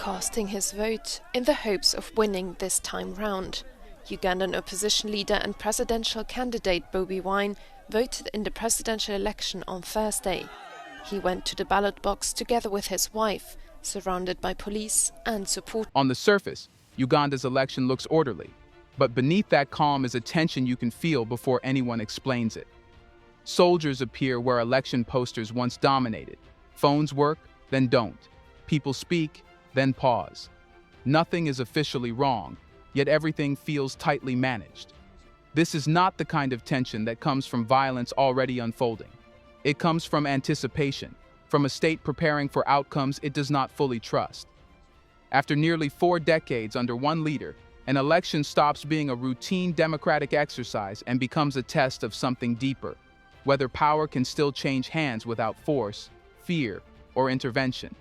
casting his vote in the hopes of winning this time round. Ugandan opposition leader and presidential candidate Bobi Wine voted in the presidential election on Thursday. He went to the ballot box together with his wife, surrounded by police and support. On the surface, Uganda's election looks orderly, but beneath that calm is a tension you can feel before anyone explains it. Soldiers appear where election posters once dominated. Phones work, then don't. People speak, then pause. Nothing is officially wrong, yet everything feels tightly managed. This is not the kind of tension that comes from violence already unfolding. It comes from anticipation, from a state preparing for outcomes it does not fully trust. After nearly 4 decades under one leader, an election stops being a routine democratic exercise and becomes a test of something deeper, whether power can still change hands without force, fear, or intervention.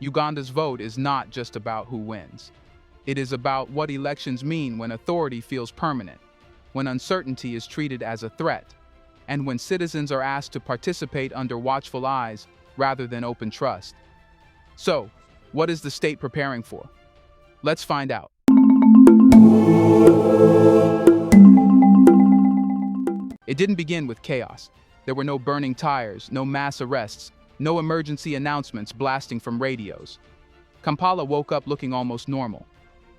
Uganda's vote is not just about who wins. It is about what elections mean when authority feels permanent, when uncertainty is treated as a threat, and when citizens are asked to participate under watchful eyes rather than open trust. So, what is the state preparing for? Let's find out. It didn't begin with chaos. There were no burning tires, no mass arrests, no emergency announcements blasting from radios. Kampala woke up looking almost normal.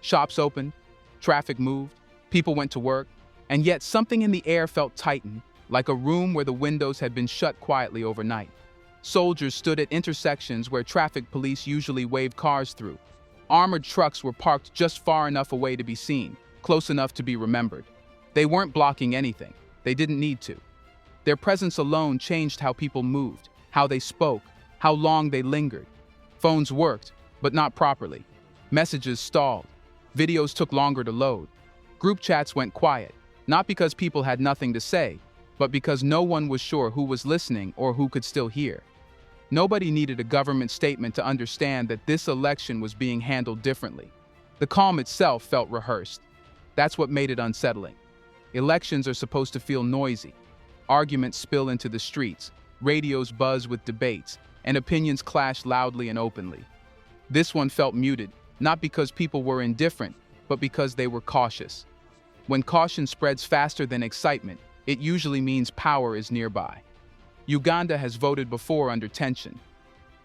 Shops opened, traffic moved, people went to work, and yet something in the air felt tightened, like a room where the windows had been shut quietly overnight. Soldiers stood at intersections where traffic police usually wave cars through. Armored trucks were parked just far enough away to be seen, close enough to be remembered. They weren't blocking anything. They didn't need to. Their presence alone changed how people moved, how they spoke, how long they lingered. Phones worked, but not properly. Messages stalled. Videos took longer to load. Group chats went quiet, not because people had nothing to say, but because no one was sure who was listening or who could still hear. Nobody needed a government statement to understand that this election was being handled differently. The calm itself felt rehearsed. That's what made it unsettling. Elections are supposed to feel noisy. Arguments spill into the streets, radios buzz with debates, and opinions clash loudly and openly. This one felt muted, not because people were indifferent, but because they were cautious. When caution spreads faster than excitement, it usually means power is nearby. Uganda has voted before under tension.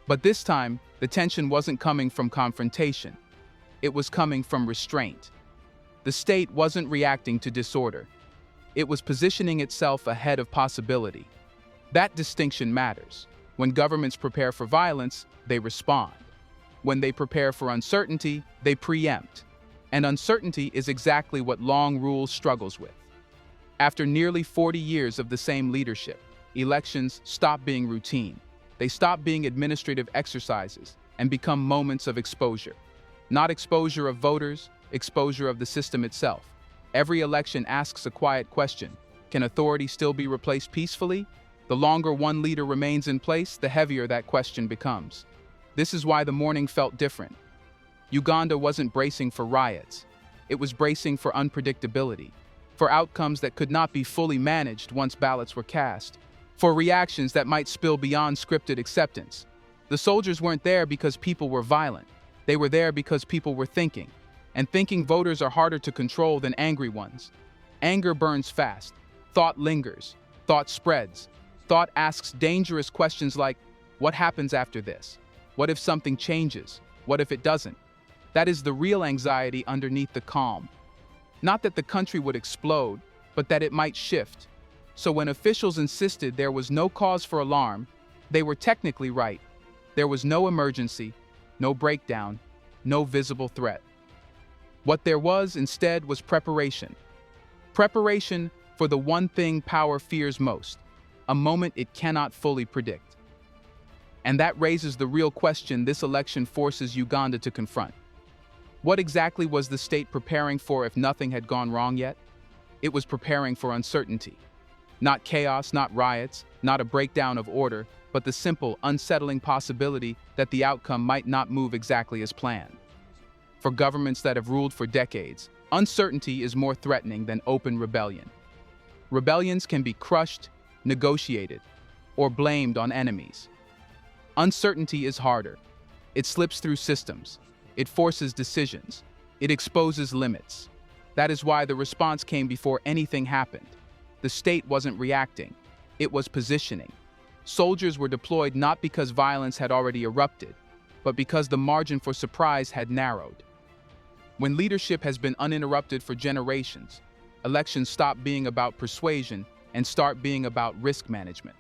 But this time, the tension wasn't coming from confrontation. It was coming from restraint. The state wasn't reacting to disorder. It was positioning itself ahead of possibility. That distinction matters. When governments prepare for violence, they respond. When they prepare for uncertainty, they preempt. And uncertainty is exactly what long rule struggles with. After nearly 40 years of the same leadership, elections stop being routine. They stop being administrative exercises and become moments of exposure. Not exposure of voters, exposure of the system itself. Every election asks a quiet question. Can authority still be replaced peacefully? The longer one leader remains in place, the heavier that question becomes. This is why the morning felt different. Uganda wasn't bracing for riots. It was bracing for unpredictability, for outcomes that could not be fully managed once ballots were cast, for reactions that might spill beyond scripted acceptance. The soldiers weren't there because people were violent. They were there because people were thinking. And thinking voters are harder to control than angry ones. Anger burns fast. Thought lingers. Thought spreads. Thought asks dangerous questions like, what happens after this? What if something changes? What if it doesn't? That is the real anxiety underneath the calm. Not that the country would explode, but that it might shift. So when officials insisted there was no cause for alarm, they were technically right. There was no emergency, no breakdown, no visible threat. What there was instead was preparation. Preparation for the one thing power fears most, a moment it cannot fully predict. And that raises the real question this election forces Uganda to confront. What exactly was the state preparing for if nothing had gone wrong yet? It was preparing for uncertainty. Not chaos, not riots, not a breakdown of order, but the simple, unsettling possibility that the outcome might not move exactly as planned. For governments that have ruled for decades, uncertainty is more threatening than open rebellion. Rebellions can be crushed, negotiated, or blamed on enemies. Uncertainty is harder. It slips through systems. It forces decisions. It exposes limits. That is why the response came before anything happened. The state wasn't reacting. It was positioning. Soldiers were deployed not because violence had already erupted, but because the margin for surprise had narrowed. When leadership has been uninterrupted for generations, elections stop being about persuasion and start being about risk management.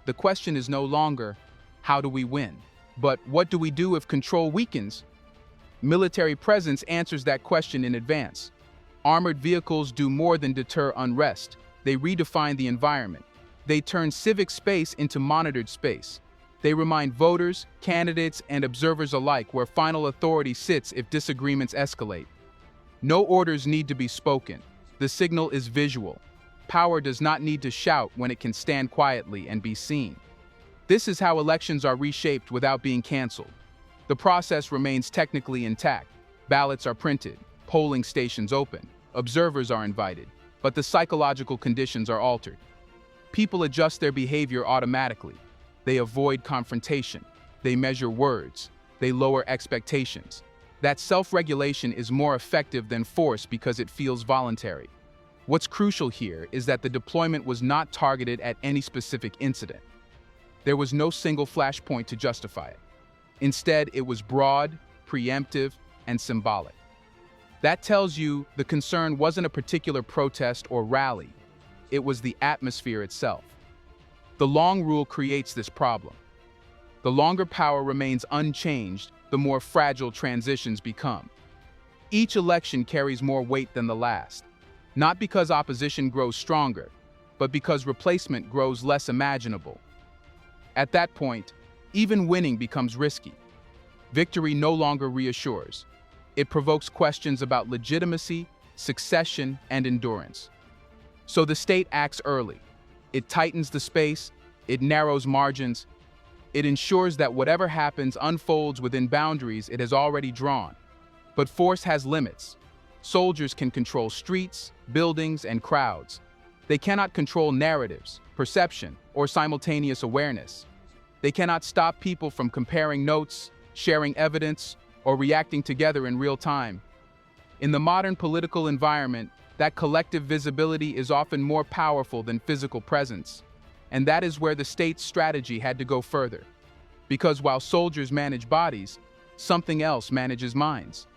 The question is no longer, how do we win? But what do we do if control weakens? Military presence answers that question in advance. Armored vehicles do more than deter unrest. They redefine the environment. They turn civic space into monitored space. They remind voters, candidates, and observers alike where final authority sits if disagreements escalate. No orders need to be spoken. The signal is visual. Power does not need to shout when it can stand quietly and be seen. This is how elections are reshaped without being canceled. The process remains technically intact. Ballots are printed, polling stations open, observers are invited, but the psychological conditions are altered. People adjust their behavior automatically. They avoid confrontation. They measure words. They lower expectations. That self-regulation is more effective than force because it feels voluntary. What's crucial here is that the deployment was not targeted at any specific incident. There was no single flashpoint to justify it. Instead, it was broad, preemptive, and symbolic. That tells you the concern wasn't a particular protest or rally. It was the atmosphere itself. The long rule creates this problem. The longer power remains unchanged, the more fragile transitions become. Each election carries more weight than the last, not because opposition grows stronger, but because replacement grows less imaginable. At that point, even winning becomes risky. Victory no longer reassures. It provokes questions about legitimacy, succession, and endurance. So the state acts early. It tightens the space, it narrows margins, it ensures that whatever happens unfolds within boundaries it has already drawn. But force has limits. Soldiers can control streets, buildings, and crowds. They cannot control narratives, perception, or simultaneous awareness. They cannot stop people from comparing notes, sharing evidence, or reacting together in real time. In the modern political environment, that collective visibility is often more powerful than physical presence. And that is where the state's strategy had to go further. Because while soldiers manage bodies, something else manages minds.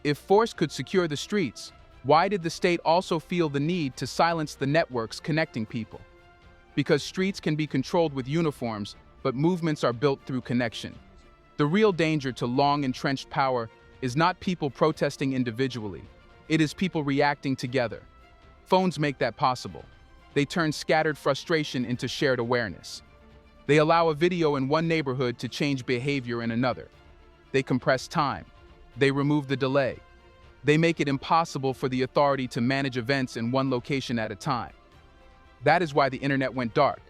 If force could secure the streets, why did the state also feel the need to silence the networks connecting people? Because streets can be controlled with uniforms, but movements are built through connection. The real danger to long-entrenched power is not people protesting individually. It is people reacting together. Phones make that possible. They turn scattered frustration into shared awareness. They allow a video in one neighborhood to change behavior in another. They compress time. They remove the delay. They make it impossible for the authority to manage events in one location at a time. That is why the internet went dark.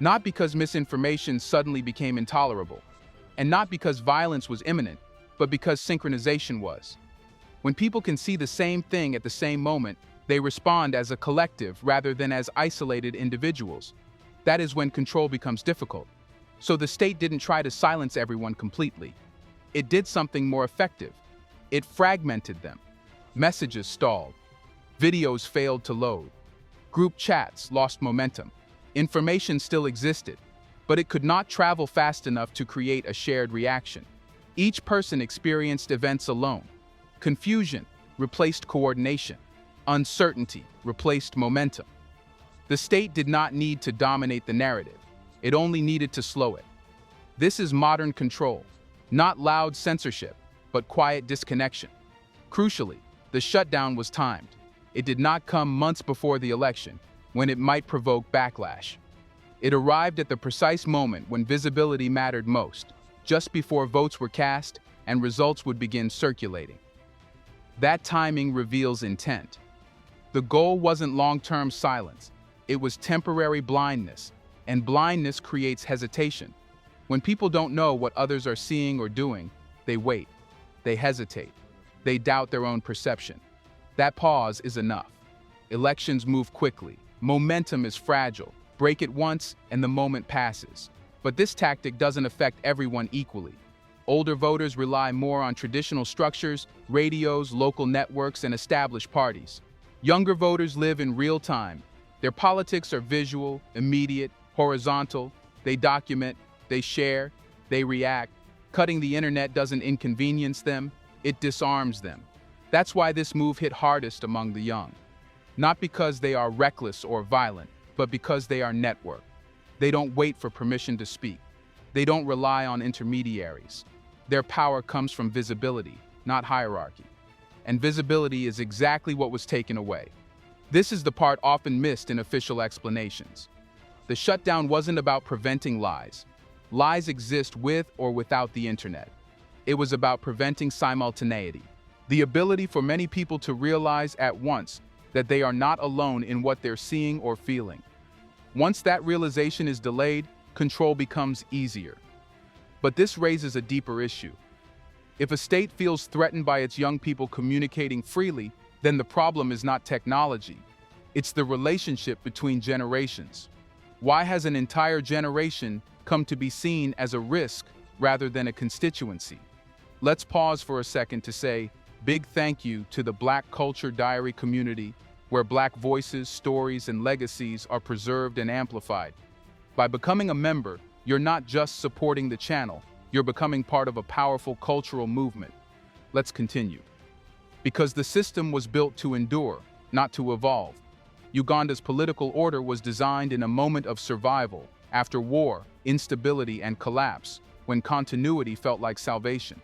Not because misinformation suddenly became intolerable, and not because violence was imminent, but because synchronization was. When people can see the same thing at the same moment, they respond as a collective rather than as isolated individuals. That is when control becomes difficult. So the state didn't try to silence everyone completely. It did something more effective. It fragmented them. Messages stalled. Videos failed to load. Group chats lost momentum. Information still existed, but it could not travel fast enough to create a shared reaction. Each person experienced events alone. Confusion replaced coordination. Uncertainty replaced momentum. The state did not need to dominate the narrative. It only needed to slow it. This is modern control, not loud censorship, but quiet disconnection. Crucially, the shutdown was timed. It did not come months before the election, when it might provoke backlash. It arrived at the precise moment when visibility mattered most, just before votes were cast and results would begin circulating. That timing reveals intent. The goal wasn't long-term silence. It was temporary blindness, and blindness creates hesitation. When people don't know what others are seeing or doing, they wait. They hesitate. They doubt their own perception. That pause is enough. Elections move quickly. Momentum is fragile. Break it once, and the moment passes. But this tactic doesn't affect everyone equally. Older voters rely more on traditional structures, radios, local networks, and established parties. Younger voters live in real time. Their politics are visual, immediate, horizontal. They document, they share, they react. Cutting the internet doesn't inconvenience them, it disarms them. That's why this move hit hardest among the young. Not because they are reckless or violent, but because they are networked. They don't wait for permission to speak. They don't rely on intermediaries. Their power comes from visibility, not hierarchy. And visibility is exactly what was taken away. This is the part often missed in official explanations. The shutdown wasn't about preventing lies. Lies exist with or without the internet. It was about preventing simultaneity, the ability for many people to realize at once that they are not alone in what they're seeing or feeling. Once that realization is delayed, control becomes easier. But this raises a deeper issue. If a state feels threatened by its young people communicating freely, then the problem is not technology. It's the relationship between generations. Why has an entire generation come to be seen as a risk rather than a constituency? Let's pause for a second to say big thank you to the Black Culture Diary community, where Black voices, stories, and legacies are preserved and amplified. By becoming a member, you're not just supporting the channel, you're becoming part of a powerful cultural movement. Let's continue. Because the system was built to endure, not to evolve. Uganda's political order was designed in a moment of survival, after war, instability, and collapse, when continuity felt like salvation.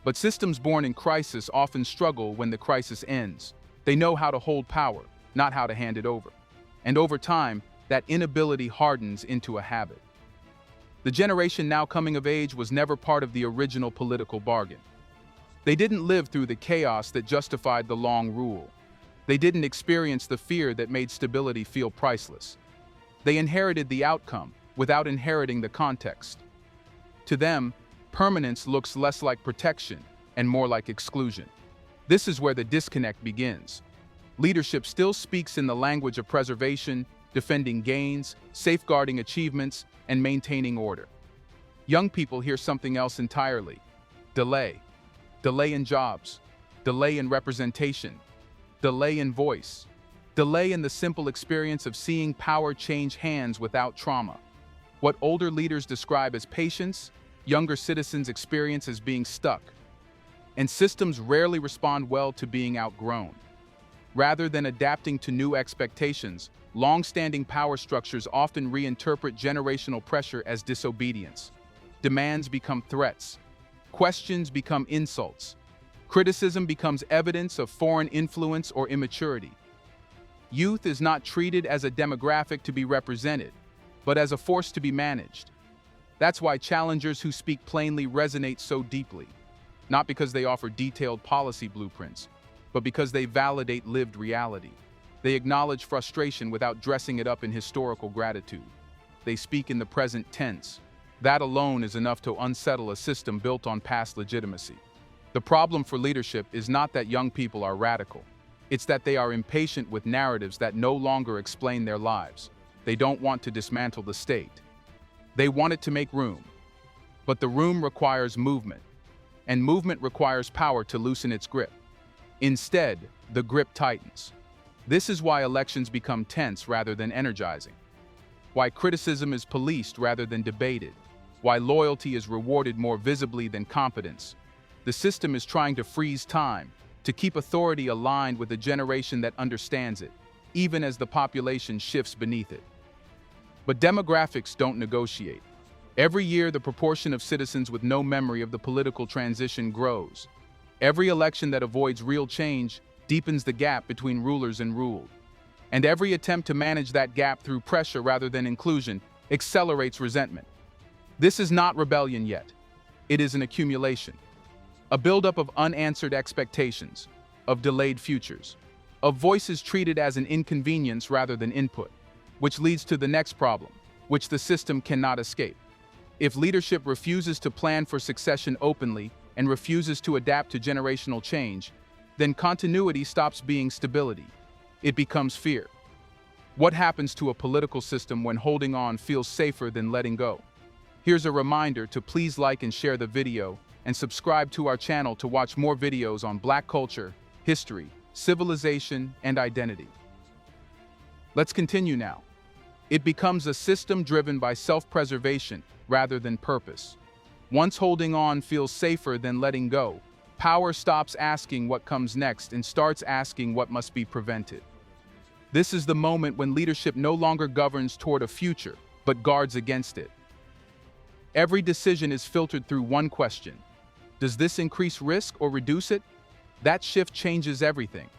But systems born in crisis often struggle when the crisis ends. They know how to hold power, not how to hand it over. And over time, that inability hardens into a habit. The generation now coming of age was never part of the original political bargain. They didn't live through the chaos that justified the long rule. They didn't experience the fear that made stability feel priceless. They inherited the outcome without inheriting the context. To them, permanence looks less like protection and more like exclusion. This is where the disconnect begins. Leadership still speaks in the language of preservation, defending gains, safeguarding achievements, and maintaining order. Young people hear something else entirely. Delay. Delay in jobs. Delay in representation. Delay in voice. Delay in the simple experience of seeing power change hands without trauma. What older leaders describe as patience, younger citizens experience as being stuck. And systems rarely respond well to being outgrown. Rather than adapting to new expectations, long-standing power structures often reinterpret generational pressure as disobedience. Demands become threats. Questions become insults. Criticism becomes evidence of foreign influence or immaturity. Youth is not treated as a demographic to be represented, but as a force to be managed. That's why challengers who speak plainly resonate so deeply, not because they offer detailed policy blueprints, but because they validate lived reality. They acknowledge frustration without dressing it up in historical gratitude. They speak in the present tense. That alone is enough to unsettle a system built on past legitimacy. The problem for leadership is not that young people are radical. It's that they are impatient with narratives that no longer explain their lives. They don't want to dismantle the state. They want it to make room. But the room requires movement, and movement requires power to loosen its grip. Instead, the grip tightens. This is why elections become tense rather than energizing. Why criticism is policed rather than debated. Why loyalty is rewarded more visibly than competence. The system is trying to freeze time, to keep authority aligned with a generation that understands it, even as the population shifts beneath it. But demographics don't negotiate. Every year, the proportion of citizens with no memory of the political transition grows. Every election that avoids real change deepens the gap between rulers and ruled. And every attempt to manage that gap through pressure rather than inclusion accelerates resentment. This is not rebellion yet. It is an accumulation. A buildup of unanswered expectations, of delayed futures, of voices treated as an inconvenience rather than input, which leads to the next problem, which the system cannot escape. If leadership refuses to plan for succession openly and refuses to adapt to generational change, then continuity stops being stability. It becomes fear. What happens to a political system when holding on feels safer than letting go? Here's a reminder to please like and share the video and subscribe to our channel to watch more videos on Black culture, history, civilization, and identity. Let's continue now. It becomes a system driven by self-preservation rather than purpose. Once holding on feels safer than letting go, power stops asking what comes next and starts asking what must be prevented. This is the moment when leadership no longer governs toward a future, but guards against it. Every decision is filtered through one question. Does this increase risk or reduce it? That shift changes everything.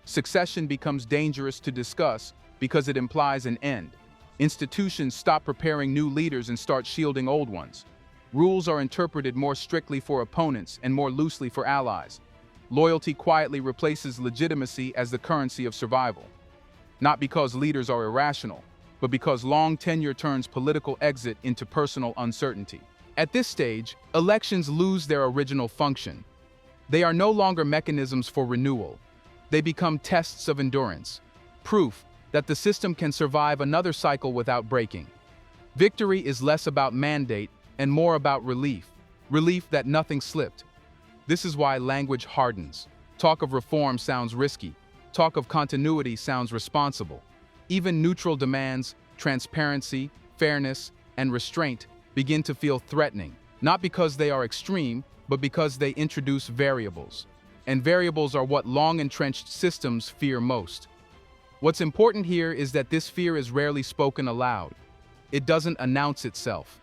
Succession becomes dangerous to discuss because it implies an end. Institutions stop preparing new leaders and start shielding old ones. Rules are interpreted more strictly for opponents and more loosely for allies. Loyalty quietly replaces legitimacy as the currency of survival. Not because leaders are irrational, but because long tenure turns political exit into personal uncertainty. At this stage, elections lose their original function. They are no longer mechanisms for renewal. They become tests of endurance, proof that the system can survive another cycle without breaking. Victory is less about mandate and more about relief that nothing slipped. This is why language hardens. Talk of reform sounds risky. Talk of continuity sounds responsible. Even neutral demands, transparency, fairness, and restraint begin to feel threatening, not because they are extreme, but because they introduce variables. And variables are what long-entrenched systems fear most. What's important here is that this fear is rarely spoken aloud. It doesn't announce itself.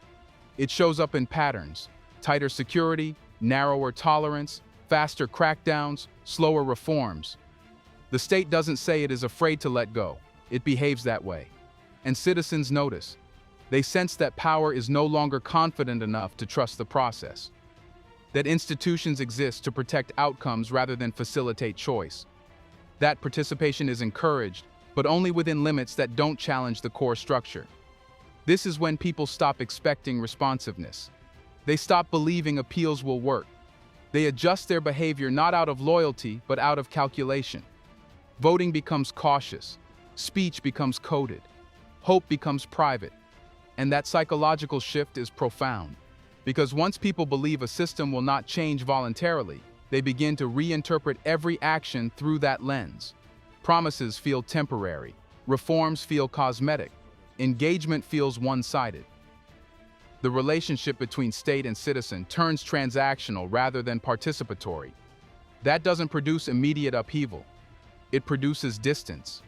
It shows up in patterns: tighter security, narrower tolerance, faster crackdowns, slower reforms. The state doesn't say it is afraid to let go. It behaves that way. And citizens notice. They sense that power is no longer confident enough to trust the process. That institutions exist to protect outcomes rather than facilitate choice. That participation is encouraged, but only within limits that don't challenge the core structure. This is when people stop expecting responsiveness. They stop believing appeals will work. They adjust their behavior not out of loyalty, but out of calculation. Voting becomes cautious. Speech becomes coded. Hope becomes private. And that psychological shift is profound. Because once people believe a system will not change voluntarily, they begin to reinterpret every action through that lens. Promises feel temporary. Reforms feel cosmetic. Engagement feels one-sided. The relationship between state and citizen turns transactional rather than participatory. That doesn't produce immediate upheaval. It produces distance.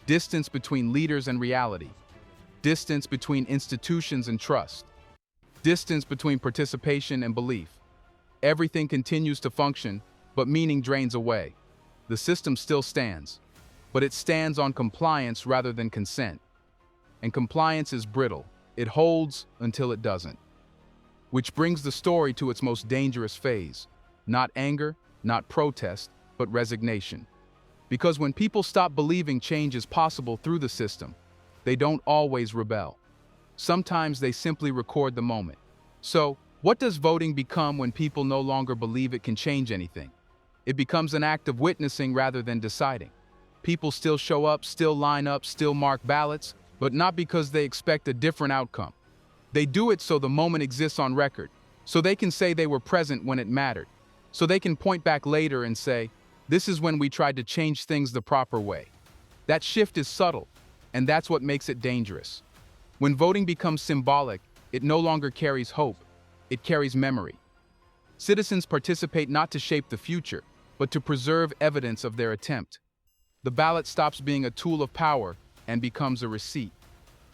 Distance between leaders and reality. Distance between institutions and trust. Distance between participation and belief. Everything continues to function, but meaning drains away. The system still stands, but it stands on compliance rather than consent. And compliance is brittle. It holds until it doesn't. Which brings the story to its most dangerous phase. Not anger, not protest, but resignation. Because when people stop believing change is possible through the system, they don't always rebel. Sometimes they simply record the moment. So, what does voting become when people no longer believe it can change anything? It becomes an act of witnessing rather than deciding. People still show up, still line up, still mark ballots, but not because they expect a different outcome. They do it so the moment exists on record, so they can say they were present when it mattered, so they can point back later and say, this is when we tried to change things the proper way. That shift is subtle, and that's what makes it dangerous. When voting becomes symbolic, it no longer carries hope, it carries memory. Citizens participate not to shape the future, but to preserve evidence of their attempt. The ballot stops being a tool of power and becomes a receipt.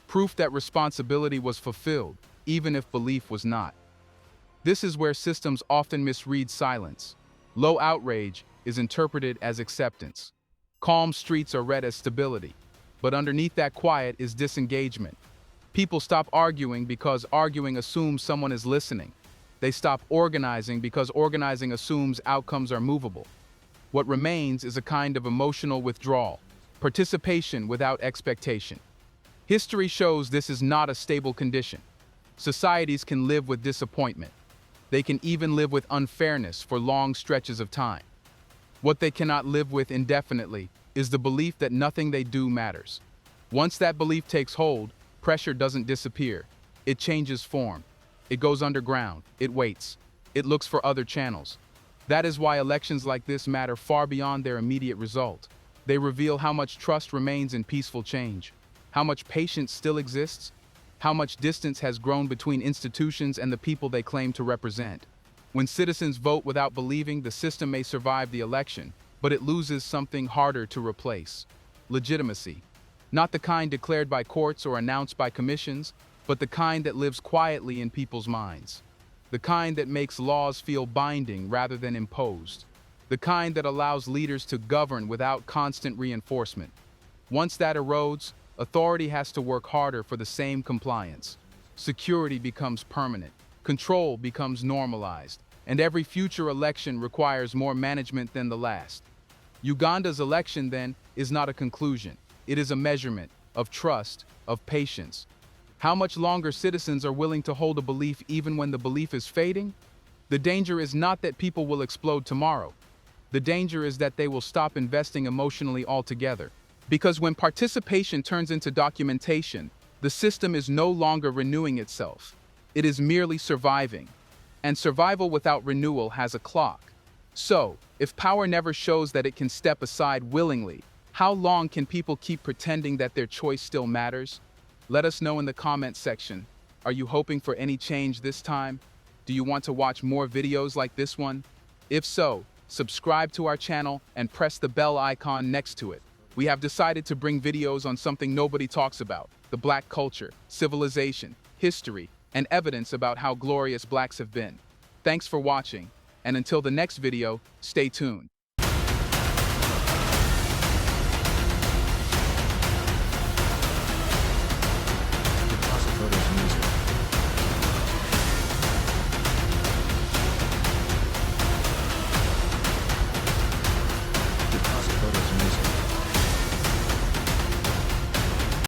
Proof that responsibility was fulfilled, even if belief was not. This is where systems often misread silence. Low outrage is interpreted as acceptance. Calm streets are read as stability. But underneath that quiet is disengagement. People stop arguing because arguing assumes someone is listening. They stop organizing because organizing assumes outcomes are movable. What remains is a kind of emotional withdrawal, participation without expectation. History shows this is not a stable condition. Societies can live with disappointment. They can even live with unfairness for long stretches of time. What they cannot live with indefinitely is the belief that nothing they do matters. Once that belief takes hold, pressure doesn't disappear. It changes form. It goes underground, it waits, it looks for other channels. That is why elections like this matter far beyond their immediate result. They reveal how much trust remains in peaceful change, how much patience still exists, how much distance has grown between institutions and the people they claim to represent. When citizens vote without believing, the system may survive the election, but it loses something harder to replace: legitimacy. Not the kind declared by courts or announced by commissions, but the kind that lives quietly in people's minds. The kind that makes laws feel binding rather than imposed. The kind that allows leaders to govern without constant reinforcement. Once that erodes, authority has to work harder for the same compliance. Security becomes permanent, control becomes normalized, and every future election requires more management than the last. Uganda's election, then, is not a conclusion. It is a measurement of trust, of patience. How much longer citizens are willing to hold a belief even when the belief is fading? The danger is not that people will explode tomorrow. The danger is that they will stop investing emotionally altogether. Because when participation turns into documentation, the system is no longer renewing itself. It is merely surviving. And survival without renewal has a clock. So, if power never shows that it can step aside willingly, how long can people keep pretending that their choice still matters? Let us know in the comments section. Are you hoping for any change this time? Do you want to watch more videos like this one? If so, subscribe to our channel and press the bell icon next to it. We have decided to bring videos on something nobody talks about: the Black culture, civilization, history, and evidence about how glorious Blacks have been. Thanks for watching, and until the next video, stay tuned.